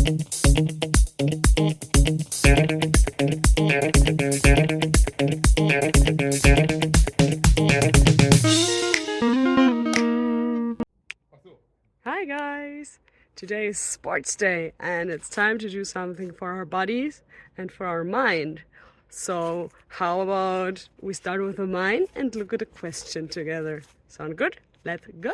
Hi guys! Today is sports day and it's time to do something for our bodies and for our mind. So how about we start with the mind and look at a question together? Sound good? Let's go!